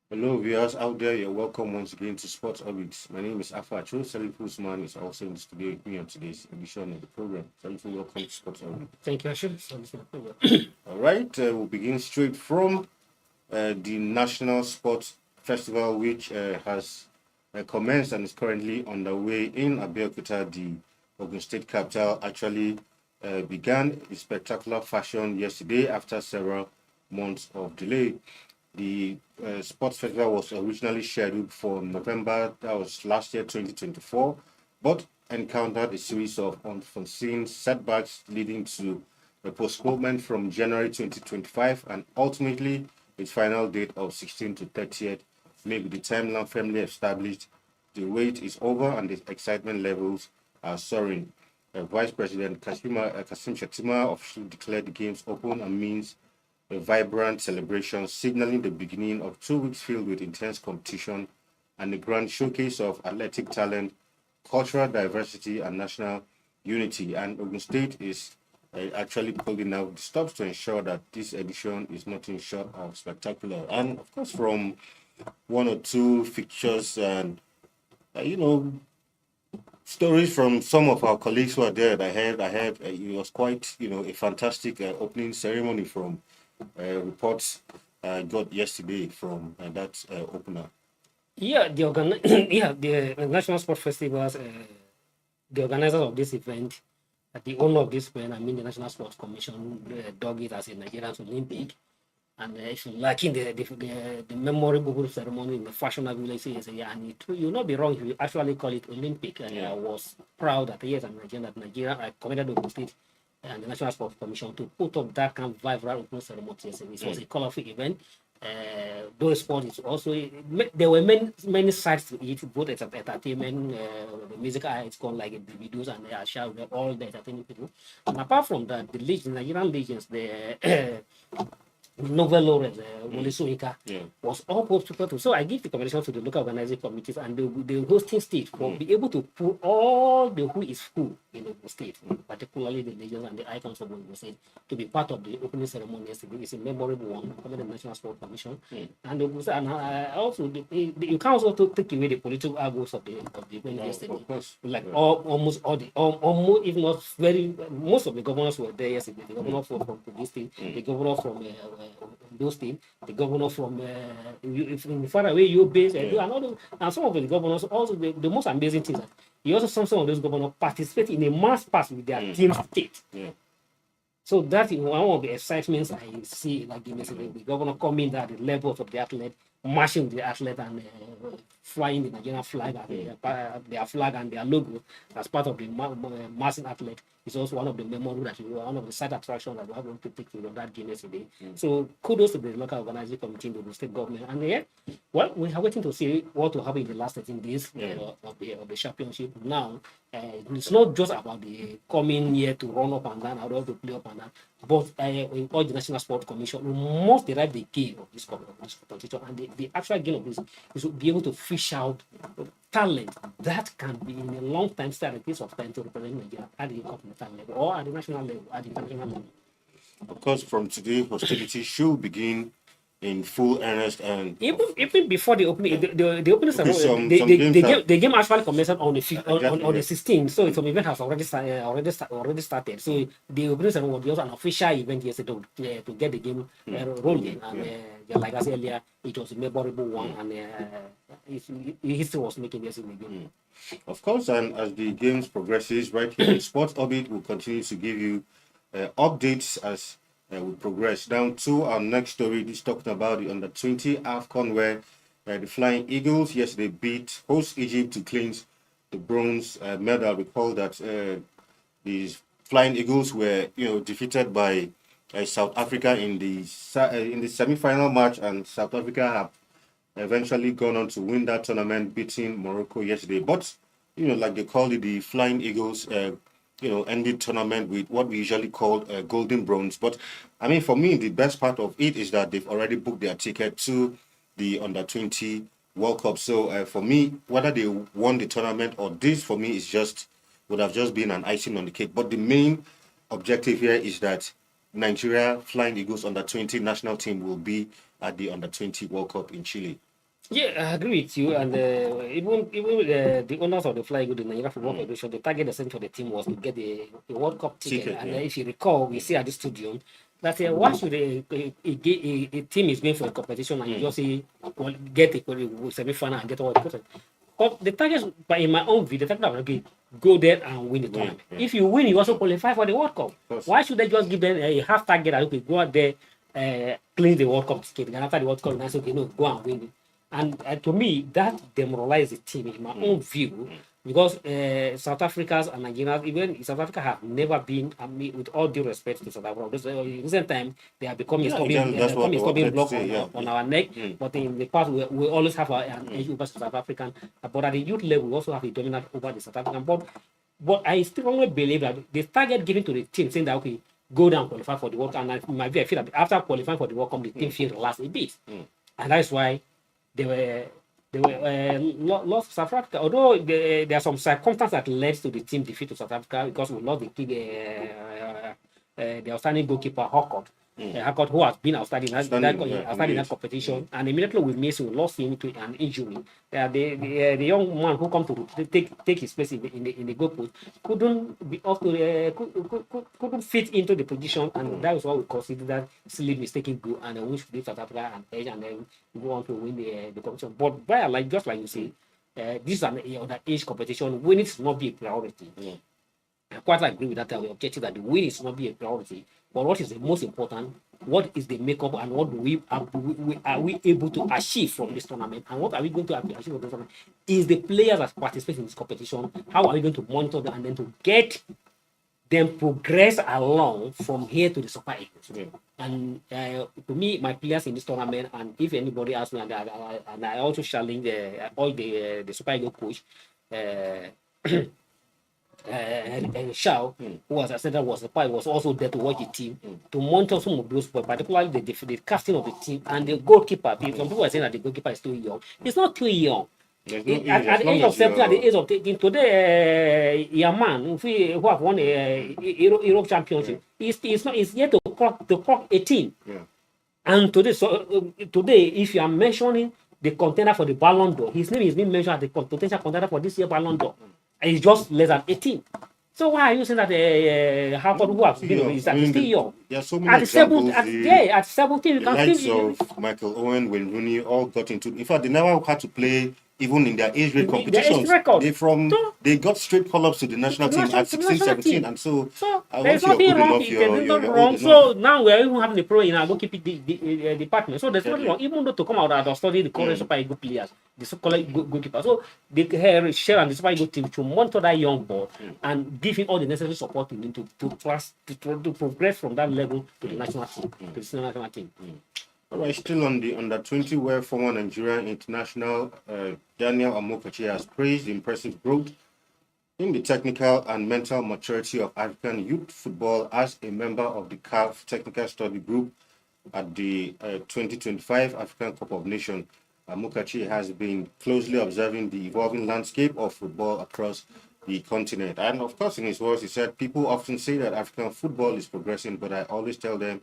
Hello, viewers out there. You're welcome once again to Sports Orbits. My name is Afa Cho. Salif Usman is also in the studio with me on today's edition of the program. Salif, welcome to Sports Orbits. Thank you, Ashim. All right, we'll begin straight from the National Sports Festival, which has commenced and is currently underway in Abeokuta, the Ogun State capital. Actually, began in spectacular fashion yesterday after several months of delay. The sports festival was originally scheduled for November, that was last year, 2024, but encountered a series of unforeseen setbacks leading to a postponement from January 2025 and ultimately its final date of 16th to 30th May. With the timeline firmly established, the wait is over and the excitement levels are soaring. Vice President Kasim Shettima officially declared the games open and means a vibrant celebration, signaling the beginning of 2 weeks filled with intense competition and a grand showcase of athletic talent, cultural diversity, and national unity. And Ogun State is actually pulling out the stops to ensure that this edition is nothing short of spectacular. And of course, from one or two fixtures and stories from some of our colleagues who are there, I heard it was quite a fantastic opening ceremony from reports got yesterday from that opener. Yeah, the National Sport Festivals, the organizers of this event, the owner of this event, I mean the National Sports Commission, dug it as a Nigerian Olympic. And if you like in the memorable ceremony in the fashionable village, yeah, and you'll not be wrong if you actually call it Olympic. And I was proud that yes, I'm Nigerian, that Nigeria, I committed to the state and the National Sports Commission to put up that kind of vibrant opening ceremony. It was a colorful event. Those sports is also there were many sides to it, both as entertainment, the music it's called like the videos and the Asha, all the entertainment people. And apart from that, the legends, Nigerian legends, the novel laureate, Wole Soyinka, was all people to. So I give the commendation to the local organizing committees and the hosting state for being able to put all the who is who in the state, particularly the legends and the icons of the state, to be part of the opening ceremony yesterday. It's a memorable one from the National Sport Commission. And also, you can also take away the political arguments of the event yesterday. Of course. Like almost all the, almost, if not very, most of the governors were there yesterday. The governor from this state, the governor from those states, the governor from in far away you base, and some of the governors also the most amazing thing is that you also some of those governors participate in a mass pass with their team state. So that is one of the excitements I see, like the governor coming at the levels of the athlete, marching with the athlete and flying the Nigerian flag and their flag and their logo as part of the massing athlete. It's also one of the memories that one of the side attractions that we are going to take to that game yesterday. So kudos to the local organizing committee, the state government, and well, we are waiting to see what will happen in the last 13 days of the championship. Now, it's not just about the coming year to run up and down, or to play up and down, but in all the National Sport Commission, we must derive the gain of this competition, and the actual gain of this is to be able to fish out talent that can be in a long time, start a piece of time to represent Nigeria at the continental level or at the national level, at the international level. Of course, from today, hostilities should begin in full earnest, and even before the opening, the opening ceremony, the game actually commenced on the 16th, so some event has already started. So the opening ceremony was an official event yesterday to get the game rolling, and like I said earlier, it was a memorable one, and history was making yesterday game. Of course, and as the games progresses, right here in Sports Orbit will continue to give you updates as we progress down to our next story. This talking about the under-20 AFCON, where the Flying Eagles yesterday beat host Egypt to clinch the bronze medal. Recall that these Flying Eagles were defeated by South Africa in the semi-final match, and South Africa have eventually gone on to win that tournament, beating Morocco yesterday. But like they call it, the Flying Eagles ended tournament with what we usually call golden bronze. But I mean, for me, the best part of it is that they've already booked their ticket to the under-20 World Cup. So for me, whether they won the tournament or this, for me, would have just been an icing on the cake. But the main objective here is that Nigeria Flying Eagles under-20 national team will be at the under-20 World Cup in Chile. Yeah, I agree with you. And even the owners of the Fly Good in Nigeria Football Federation, the target essentially for the team was to get the World Cup ticket. Ticket, And yeah. if you recall, we see at the stadium that why should a team is going for a competition and you just say well, get a semi-final and get all the person. But the target, but in my own view, the target was okay, go there and win the tournament. Yeah. If you win, you also qualify for the World Cup. Course. Why should they just give them a half target and okay, go out there, clean the World Cup ticket, and after the World Cup, that's okay, no, go and win it. And to me, that demoralized the team in my own view, because South Africans and Nigerians, even South Africa, have never been, I mean, with all due respect to South Africa, this, in recent time, they have become a stumbling block on our neck. But in the past, we always have an edge over South African. But at the youth level, we also have a dominant over the South African. But I strongly believe that the target given to the team, saying that, okay, go down, qualify for the World Cup, and in my view, I feel that after qualifying for the World Cup, the team feels relaxed a bit. And that's why they were lost to South Africa. Although there are some circumstances that led to the team defeat to South Africa because we lost the outstanding goalkeeper Hawkott. Hawkott, who has been outstanding in that competition, and immediately we missed, we lost him to an injury. The young man who come to take his place in the goal post couldn't be up to couldn't fit into the position, and that was why we considered that silly mistaken goal, and we should give South Africa an edge, and then go on to win the competition. But by and large, just like you say, this is an age competition. Winning should not be a priority. I quite agree with that objective that the win is not be a priority. But what is the most important? What is the makeup and what do are we able to achieve from this tournament? And what are we going to achieve from this tournament? Is the players that participate in this competition, how are we going to monitor them and then to get them progress along from here to the Super Eagles? And to me, my players in this tournament, and if anybody asks me, and I also challenge all the Super Eagles coach, Shaw, who was a center, was also there to watch the team, to monitor some of those, particularly the casting of the team and the goalkeeper. Some people are saying that the goalkeeper is too young. It's not too young. At the age of 17, at the age of 18, today, Yaman, who have won a Europe championship, is yet to clock 18. And today, if you are mentioning the contender for the Ballon d'Or, his name is being mentioned as the potential contender for this year Ballon d'Or. And he's just less than 18. So why are you saying that Harvard, who has been, is still young? There are so many examples. At 17, you can still. The likes of Michael Owen, Wayne Rooney, all got into. In fact, they never had to play even in their age grade competitions. They got straight call-ups to the national team at 16, 17, and so there's nothing wrong. So now we're even having a pro in our goalkeeping department. So there's nothing wrong, even though to come out and study the current Super Eagles players, the so-called goalkeeper. So they share and the Super Eagles team to monitor that young boy and give him all the necessary support he needs to progress from that level to the national team, to the senior national team. All right, still on the under 20, where former Nigerian international Daniel Amokachi has praised the impressive growth in the technical and mental maturity of African youth football as a member of the CAF Technical Study Group at the 2025 African Cup of Nations. Amokachi has been closely observing the evolving landscape of football across the continent. And of course, in his words, he said, people often say that African football is progressing, but I always tell them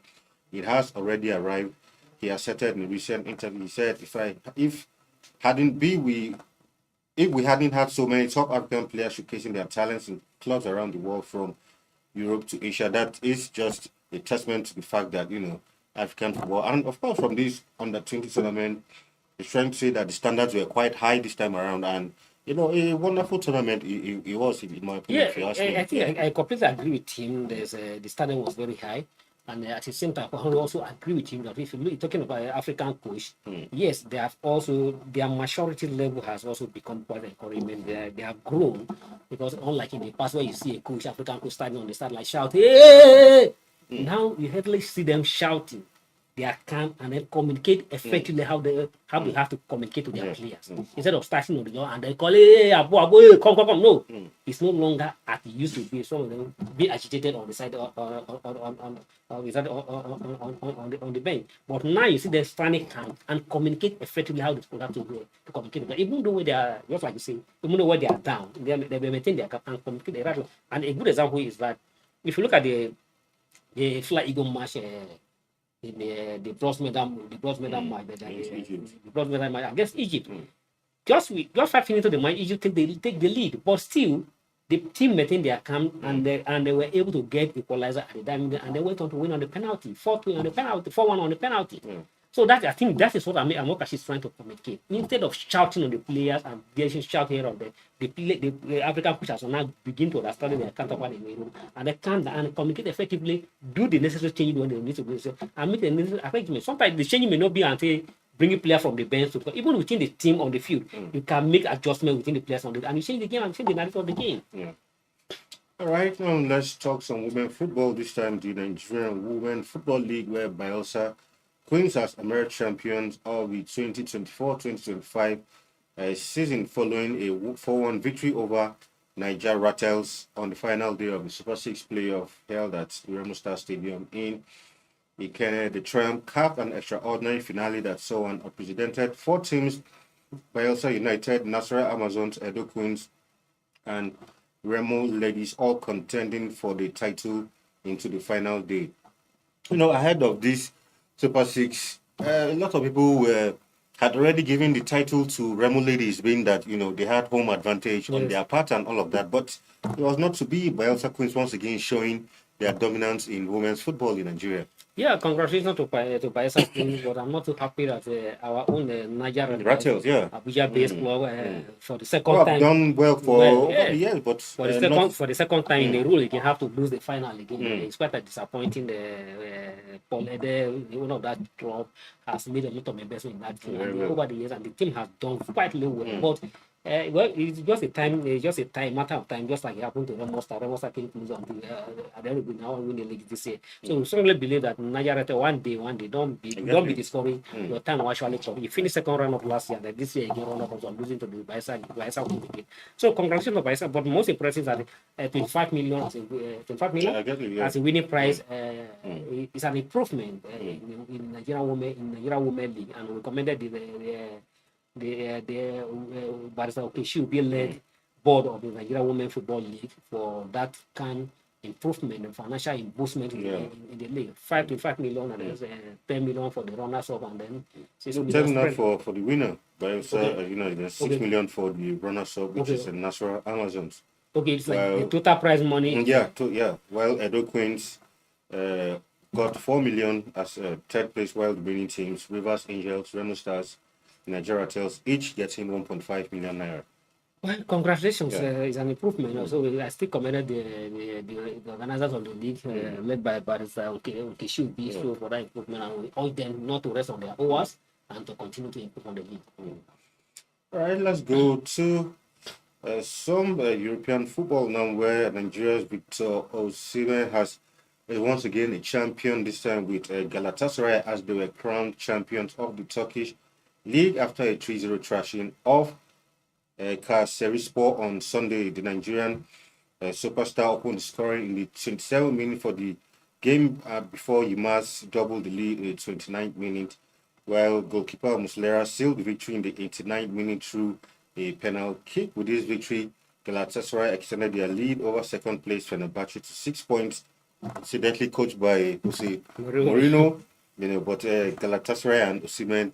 it has already arrived. He asserted in a recent interview, he said, if we hadn't had so many top African players showcasing their talents in clubs around the world from Europe to Asia, that is just a testament to the fact that, African football, and of course from this under 20 tournament, he's trying to say that the standards were quite high this time around, and a wonderful tournament it was, in my opinion. I think I completely agree with him. The standard was very high. And at the same time, I also agree with him that if you're talking about African coach, yes, they have also, their maturity level has also become quite encouraging. They have grown, because unlike in the past where you see a coach, African coach standing on the start like shouting, hey! Now you hardly see them shouting. They are calm and then communicate effectively how they have to communicate to their players. Instead of starting on the door and they call, hey, Abu, come. No, it's no longer as it used to be. Some of them be agitated on the side on the bench. But now you see them standing calm and communicate effectively how they have to communicate. But even though they are, just like you say, even though they are down, they maintain their calm and communicate the right. And a good example is that if you look at the Fly Eagle match in the bronze medal match, the bronze medal match against Egypt. Just 5 minutes into the match, Egypt take the lead, but still the team maintained their calm and they were able to get equalizer at the diamond, and they went on to win on the penalty, 4-2 on the penalty, 4-1 on the penalty. So I think that is what Amokachi is trying to communicate. Instead of shouting on the players and getting shout here of the African pushers will now begin to understand their counterpart in the room, and they can and communicate effectively, do the necessary changes when they need to do so, and make the necessary arrangements. Sometimes the change may not be until bringing players from the bench, because even within the team on the field, you can make adjustments within the players on the, and you change the game and change the narrative of the game. All right, now let's talk some women football. This time, the Nigerian Women Football League, where Bielsa Queens has emerged champions of the 2024-2025 season following a 4-1 victory over Niger Rattles on the final day of the Super 6 playoff held at the Remo Star Stadium in Ikenne. The triumph capped an extraordinary finale that saw an unprecedented 4 teams: Bielsa United, Nasarawa Amazons, Edo Queens, and Remo Ladies, all contending for the title into the final day. Ahead of this Super 6, a lot of people had already given the title to Remo Ladies, being that, they had home advantage on their part and all of that. But it was not to be. Bielsa Queens once again showing their dominance in women's football in Nigeria. Yeah, congratulations to Bielsa Queens, but I'm not too happy that our own Niger Rattles, Abuja-based club for the second time. Done well for over the years, but for the second time in a row, you have to lose the final again. It's quite a disappointing. Paul Ede, the owner of that club, has made a lot of investment in that team over the years, and the team has done quite well. But it's just a matter of time, just like it happened to Remo Star. Remo Star came close until at the end of the now win the league this year. So we strongly believe that Nigeria one day, don't be discouraging. Your time will actually come. You finished second round of last year, then this year again round up of losing to the Bielsa again. So congratulations to Bielsa, but most impressive is that 25 million as a winning prize is an improvement in Nigerian women league, and we commended the Barrister Okeshu be led board of the Nigerian Women Football League for that kind improvement and financial boostment in the league. 5 million and 10 million for the runners up, and then 6 million 10 million for the winner. There's 6 million for the runners up, which is the Nasarawa Amazons. Okay, it's like the total prize money. Well, Edo Queens got 4 million as third place, while the winning teams, Rivers Angels, Remo Stars, Nigeria Tales, each getting 1.5 million naira. Well, congratulations! It's an improvement. So I still commended the organizers of the league, led by Barrister Okeshu, for that improvement, and we urge them not to rest on their oars and to continue to improve on the league. All right, let's go to some European football now, where Nigeria's Victor Osimhen is once again a champion, this time with Galatasaray, as they were crowned champions of the Turkish League after a 3-0 thrashing of Kayserispor on Sunday. The Nigerian superstar opened scoring in the 27th minute for the game before Yilmaz doubled the lead in the 29th minute, while goalkeeper Muslera sealed the victory in the 89th minute through a penalty kick. With this victory, Galatasaray extended their lead over second place Fenerbahce to 6 points, incidentally coached by Jose Mourinho. But Galatasaray and Osimhen,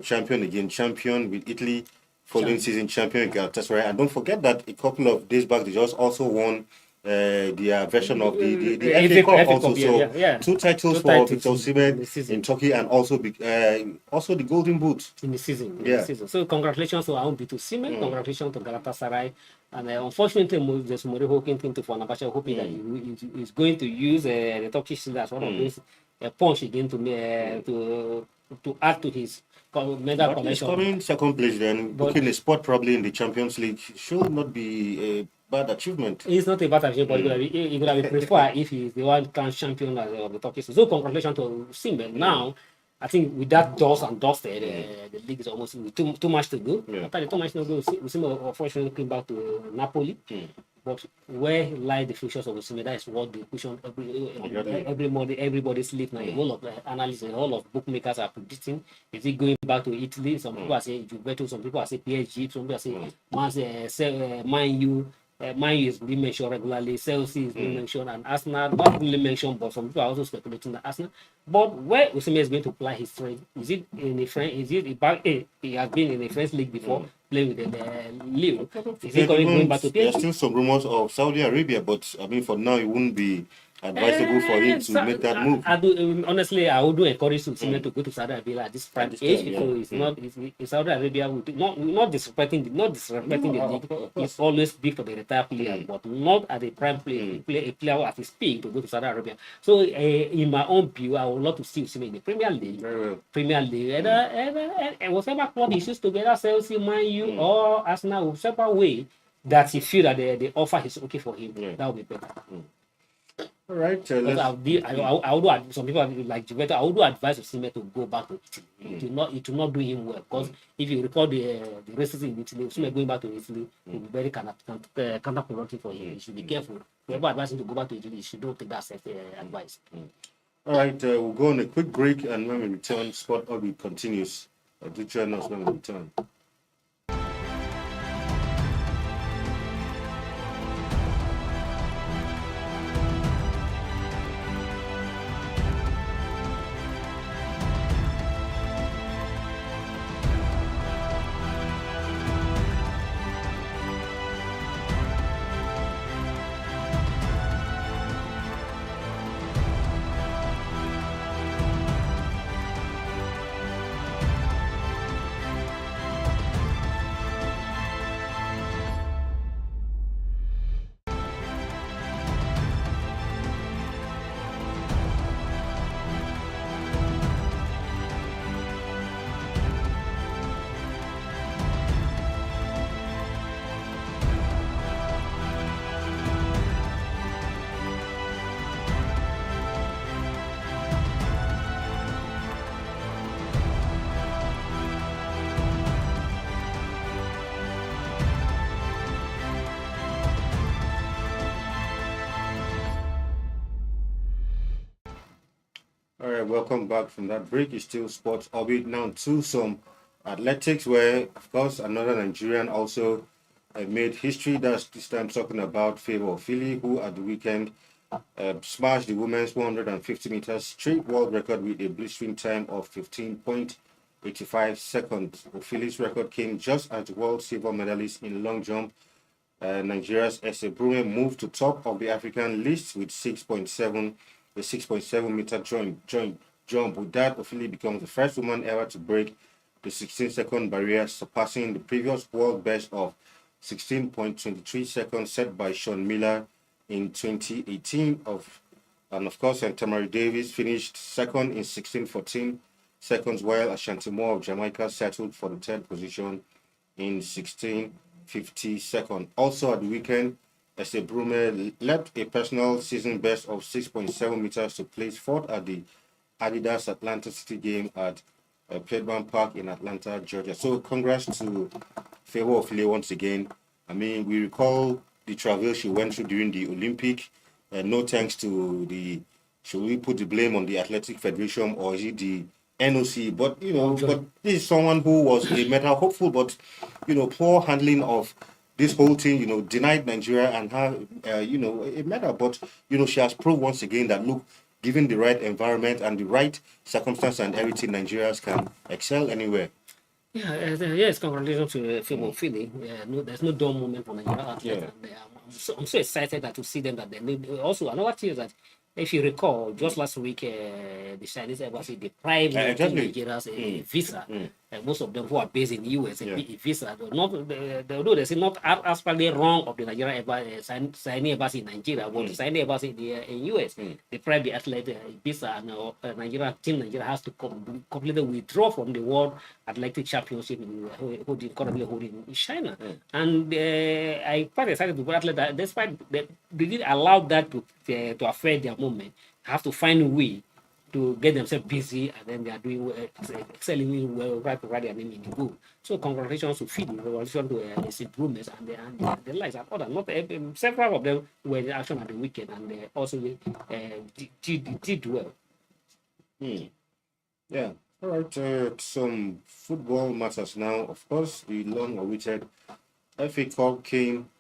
champion with Italy, following season champion Galatasaray. And don't forget that a couple of days back, they just also won their version of the FA Cup also. So 2 titles for Victor Osimhen in Turkey, and also the Golden Boot in the season. So congratulations to our own Victor Osimhen, congratulations to Galatasaray. And unfortunately, there's Mourinho came to Fenerbahce, hoping that he's going to use the Turkish season as one of those punch again to add to his medal collection. He's coming second place, then booking a spot probably in the Champions League should not be a bad achievement. It's not a bad achievement, but he would have preferred if he's the one crowned champion of the Turkish. So congratulations to Osimhen. Now, I think with that dusted, the league is almost too much to go. After the too much to go, Osimhen unfortunately came back to Napoli. But where lie the futures of Osimhen? That is what the question everybody sleep now. A whole of analysts, a whole of bookmakers are predicting. Is he going back to Italy? Some people are saying Juventus, some people are saying PSG, some people are saying Man U. Man U is being mentioned regularly, Chelsea is being mentioned, and Arsenal not really mentioned, but some people are also speculating that Arsenal. But where Osimhen is going to apply his strength, is it in a French? Is it back? He has been in the French league before, playing with the Lille. Is he going back to There are PSG? still some rumors of Saudi Arabia, but I mean, for now, it wouldn't be advisable for him to make that move. Honestly, I would encourage Osimhen to go to Saudi Arabia at this prime this age. time, yeah. So it's not it's Saudi Arabia would not disrespecting the league. It's always big for the retired player, but not at the prime player, a player at his peak to go to Saudi Arabia. So in my own view, I would love to see Osimhen in the Premier League. Very well. Premier League, and whatever club he chooses together, Chelsea, Man U, or Arsenal, whichever way that he feel that the offer is okay for him, that would be better. All right. I would some people like Juventus. I would advise Osimhen to go back to Italy. It will not do him well, because if you recall the racism in Italy, Osimhen going back to Italy will be very counterproductive for him. He should be careful. Whoever advises him to go back to Italy, he should not take that advice. All right. We'll go on a quick break, and when we return, Sport Orbit continues. Do join us when we return. All right, welcome back from that break. It's still Sports Orbit. Now to some athletics, where, of course, another Nigerian also made history. That's this time talking about Favour Philly, who at the weekend smashed the women's 150 meters straight world record with a blistering time of 15.85 seconds. Philly's record came just as the world silver medalist in long jump, Nigeria's Ese Brume, moved to top of the African list with 6.7 meter jump. With that, Ofili becomes the first woman ever to break the 16-second barrier, surpassing the previous world best of 16.23 seconds set by Sean Miller in 2018. And of course, Tamari Davis finished second in 16.14 seconds, while Ashanti Moore of Jamaica settled for the third position in 16.50 seconds. Also at the weekend, Ese Brume leapt a personal season best of 6.7 meters to place fourth at the Adidas Atlanta City game at Piedmont Park in Atlanta, Georgia. So congrats to Favour Philly once again. I mean, we recall the travel she went through during the Olympic. No thanks to should we put the blame on the Athletic Federation, or is it the NOC? But, but this is someone who was a medal hopeful, but, poor handling of this whole thing, denied Nigeria and her, a medal. But, she has proved once again that, look, given the right environment and the right circumstance and everything, Nigerians can excel anywhere. Yes, congratulations to Favour Philly. There's no dull moment for Nigeria athletes. I'm so excited to see them. Also, another thing is that, if you recall, just last week, the Chinese embassy deprived Nigerians a visa. Most of them who are based in the US, a visa. Although they say not absolutely wrong of the Nigerian signing embassy in Nigeria, but the signing embassy in the US deprived the athlete visa, and Nigeria has to completely withdraw from the World Athletic Championship currently holding in China. And I quite excited to athlete that despite they didn't allow that to affect their movement, have to find a way to get themselves busy, and then they are doing excelling well right their name in the goal. So congratulations to Philly, congratulations to its improvements and the likes. And other, not several of them were in action at the weekend, and they also did well. Yeah. All right. Some football matters now. Of course, the long-awaited FA Cup came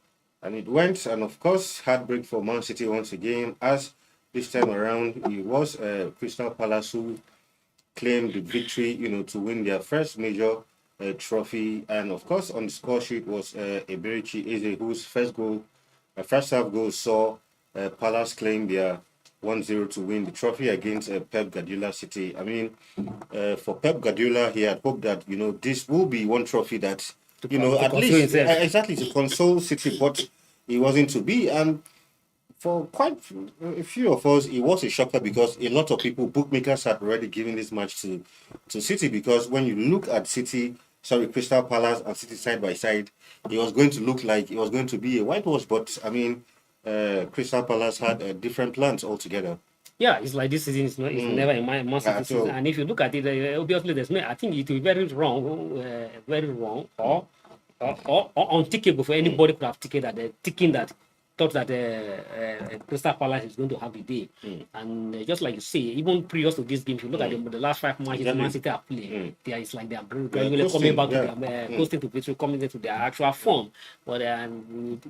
And it went, and of course, heartbreak for Man City once again, as this time around it was Crystal Palace who claimed the victory, to win their first major trophy. And of course, on the score sheet was Eberichi Eze, whose first half goal saw Palace claim their 1-0 to win the trophy against Pep Guardiola City. I mean, for Pep Guardiola, he had hoped that, this will be one trophy that, at least, exactly, to console City, but it wasn't to be. And for quite a few of us, it was a shocker because a lot of people, bookmakers, had already given this match to City, because when you look at Crystal Palace and City side by side, it was going to look like it was going to be a whitewash. But I mean, Crystal Palace had different plans altogether. Yeah, it's like this season is not, it's never in my Man City season. And if you look at it, obviously there's no. I think it will be very wrong, or unthinkable for anybody could have taken that, thought that Crystal Palace is going to have a day. And just like you say, even previous to this game, if you look at the last 5 matches Man City are playing, it's like they are gradually coming back to their coasting to victory, coming into their actual form. But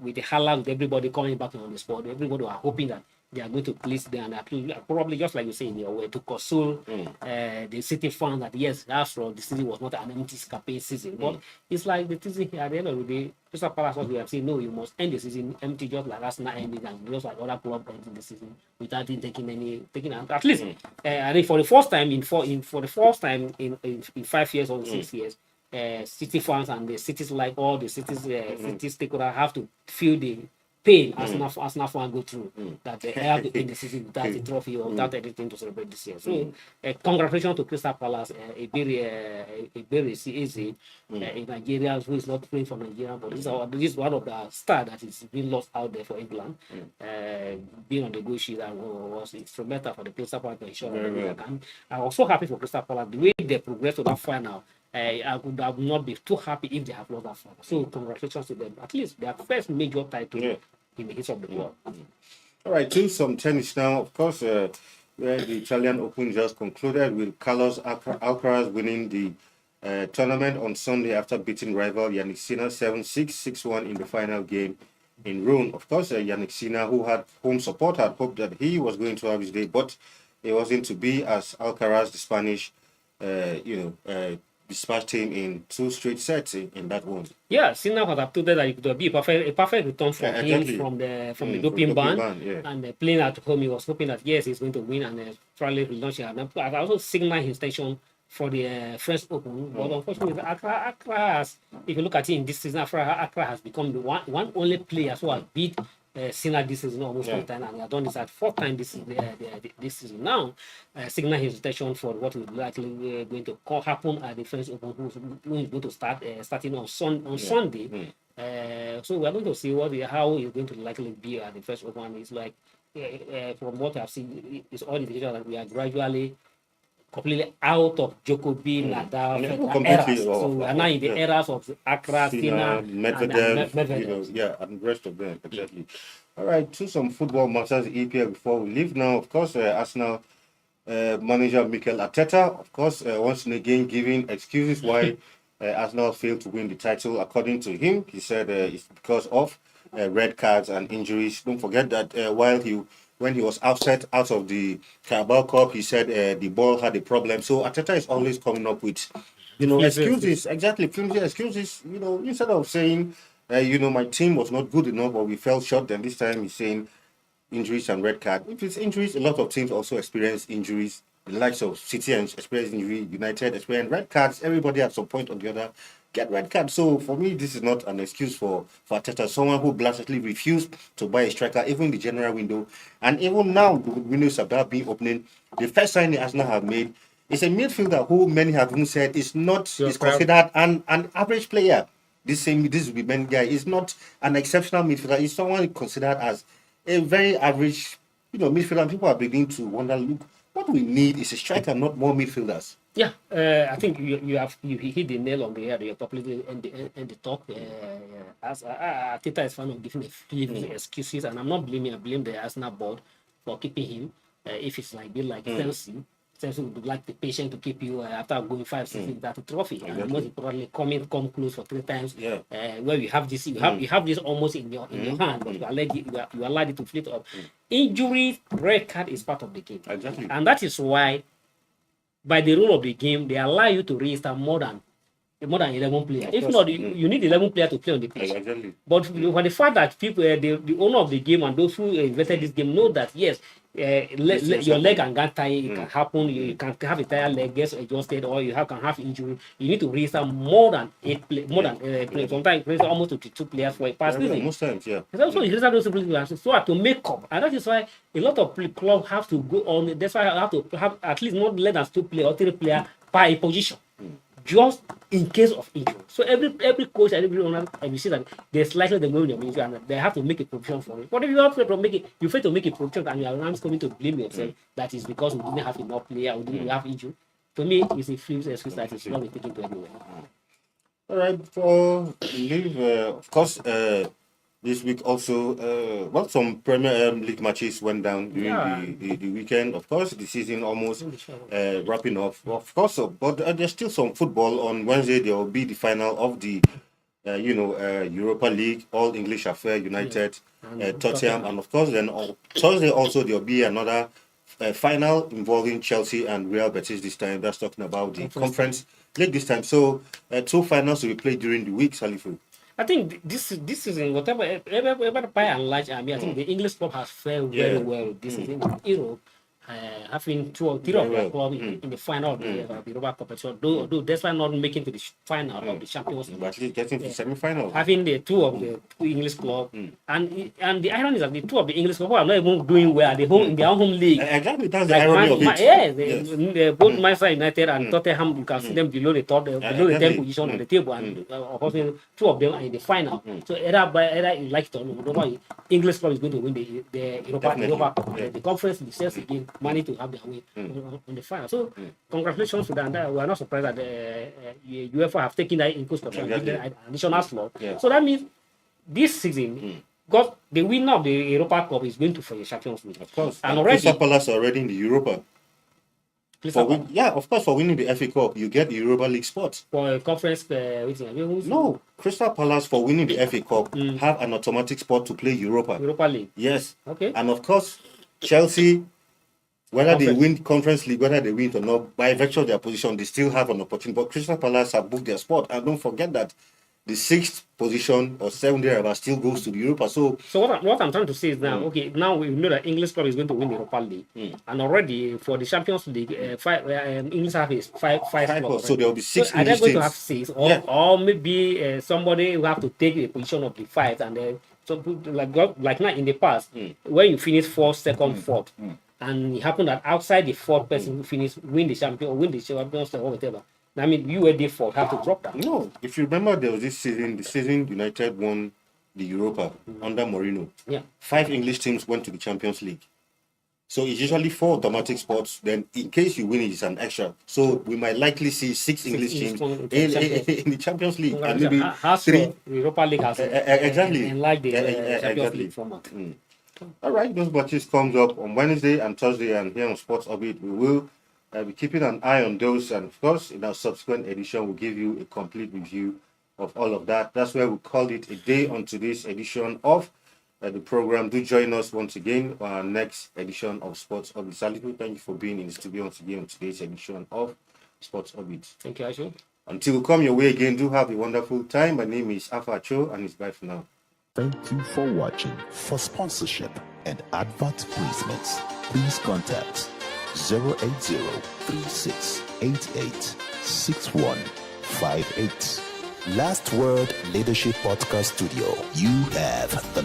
with the highlight, with everybody coming back on the spot, everybody are hoping that they are going to please them, and probably just like you say in your way to console the City fans that yes, after all, the season was not an empty campaign season, but it's like the season here at the end of the day. Crystal Palace, what we have seen, no, you must end the season empty, just like Arsenal ended, and just like other clubs ending the season without him taking at least. I think for the first time in 5 years or 6 years, City fans and the cities, like all the cities, city stakeholders, have to feel the pain Arsenal fans go through, that they have to end the season without the trophy or without anything to celebrate this year. So congratulations to Crystal Palace, a very easy in Nigeria, who is not playing for Nigeria, but this is one of the stars that is being lost out there for England. Being on the goal sheet and was instrumental for the Crystal Palace to ensure that. And I'm also happy for Crystal Palace the way they progressed to that final. I would not be too happy if they have lost that final. So congratulations to them. At least their first major title in the history of the world. All right, to some tennis now. Of course, where the Italian Open just concluded with Carlos Alcaraz winning the tournament on Sunday after beating rival Jannik Sinner 7-6, 6-1 in the final game in Rome. Of course, Jannik Sinner, who had home support, had hoped that he was going to have his day, but it wasn't to be, as Alcaraz, the Spanish, dispatched him in 2 straight sets in that one. Yeah, Sinner was updated that it could be a perfect return for him from the doping ban. And playing at home, he was hoping that yes, he's going to win and probably launch it. And I also signaled his intention for the French Open, but unfortunately, Accra, if you look at it in this season, Accra has become the one only player who has beat Sinner this season almost 4 times, and he has done this at 4th time this season. Now, signal his intention for what will likely going to happen at the French Open, who is going to start starting on Sunday. So we are going to see how he's going to likely be at the French Open. It's like from what I've seen, it's all indications that we are gradually completely out of Djokovic, Nadal, eras. So we are now in the eras of Accra, Sinner, Medvedev, and the rest of them. Exactly. All right, to some football matters, EPL before we leave now. Of course, Arsenal manager Mikel Arteta, of course, once again giving excuses why Arsenal failed to win the title. According to him, he said it's because of red cards and injuries. Don't forget that when he was upset out of the Carabao Cup, he said the ball had a problem. So Arteta is always coming up with, excuses. Exactly, flimsy excuses. Instead of saying, my team was not good enough or we fell short, then this time he's saying injuries and red card. If it's injuries, a lot of teams also experience injuries. The likes of City and experience injury, United experience red cards. Everybody at some point or the other get red cards. So for me, this is not an excuse for Arteta, someone who blatantly refused to buy a striker, even in the general window. And even now, the windows about being opening, the first signing Arsenal have made is a midfielder who many have even said is considered an average player. This women guy is not an exceptional midfielder. He's someone considered as a very average, midfielder. And people are beginning to wonder, look, what we need is a striker, not more midfielders. Yeah, I think you hit the nail on the head. You're completely in the talk. As Arteta is fan of giving excuses, and I'm not blaming. I blame the Arsenal board for keeping him. If it's like Chelsea, Chelsea would like the patient to keep you after going 5 seasons without a trophy, Exactly. and most importantly, come close for 3 times. Yeah. Where you have this, you have this almost in your hand, but you allowed it to flit up. Injury, red card is part of the game. Exactly. And that is why, by the rule of the game, they allow you to register more than 11 players. If not, you need 11 players to play on the pitch. Exactly. But for the fact that people, the owner of the game and those who invented this game know that yes, your leg and gut tie it can happen. You can have a tire leg gets adjusted, or you can have injury. You need to register more than 8 players. Sometimes register almost 22 players for a past season. Most times, yeah. And also you register those players so to make up, and that is why a lot of clubs have to go on. That's why I have to have at least not less than 2 players or 3 players per a position. Just in case of injury. So every coach and every owner, and you see that there's likely they're going to be injured, and they have to make a provision for it. But if you have to make it, you fail to make a provision, and you are now coming to blame yourself that is because we didn't have enough player, or didn't have injury. To me, it's a flimsy excuse that is not taken to anywhere. All right, for leave, of course, this week also, some Premier League matches went down during the weekend. Of course, the season almost wrapping up. Of course, but there's still some football. On Wednesday, there will be the final of the, Europa League, All English Affair, United, Tottenham, and of course, then on Thursday also there will be another final involving Chelsea and Real Betis this time. That's talking about the Conference League this time. So, 2 finals will be played during the week, Salifu. I think this season, whatever by and large, I think the English club has fared very well this season. Europe, having 2 or 3 of their clubs in the final of the Europa competition. Though that's why not making to the final of the Champions League. But at least getting to the semi-final. Having the 2 of the 2 English clubs, and the irony is that the 2 of the English clubs are not even doing well at in their own home league. Exactly, that's the irony of it. Yes, both Manchester United and Tottenham, you can see them below the 10th position on the table, and of course 2 of them are in the final. So either you like it or not, English club is going to win the Europa Cup. The conference themselves again managed to have their way on the final. So congratulations to them. We are not surprised that UEFA have taken that into consideration and given an additional slot. So that means this season, because the winner of the Europa Cup is going to for the Champions League. Of course. And already Crystal Palace already in the Europa. Of course, for winning the FA Cup, you get the Europa League spot. For a conference, no, Crystal Palace for winning the FA Cup have an automatic spot to play Europa League. Yes. Okay. And of course, Chelsea, whether they win Conference League, whether they win it or not, by virtue of their position, they still have an opportunity. But Crystal Palace have booked their spot. And don't forget that the 6th position or 7th therever still goes to the Europa. So what I'm trying to say is now, now we know that English club is going to win the Europa League, and already for the Champions League, English have is five clubs. So there will be 6 Are they English going teams. to have 6, or maybe somebody will have to take the position of the 5, and then like now in the past, when you finish 4th, 2nd, 4th, and it happened that outside the 4th person who finished win the Champions or whatever. I mean, you were there for have to drop that. No, if you remember, there was this season. The season United won the Europa under Mourinho. 5 English teams went to the Champions League. So it's usually 4 automatic spots. Then, in case you win, it's an extra. So we might likely see 6 English teams in the Champions League, and maybe 3. Europa League has exactly. And like the Champions League format. All right, those matches comes up on Wednesday and Thursday, and here on Sports Orbit, we will be keeping an eye on those, and of course, in our subsequent edition, we'll give you a complete review of all of that. That's where we called it a day on today's edition of the program. Do join us once again on our next edition of Sports Orbit. Salifu, thank you for being in the studio once again on today's edition of Sports Orbit. Thank you, Ashu. Until we come your way again, do have a wonderful time. My name is Alpha Cho, and it's bye for now. Thank you for watching. For sponsorship and advert placements, please contact 080-3688-6158. Last Word Leadership Podcast Studio. You have the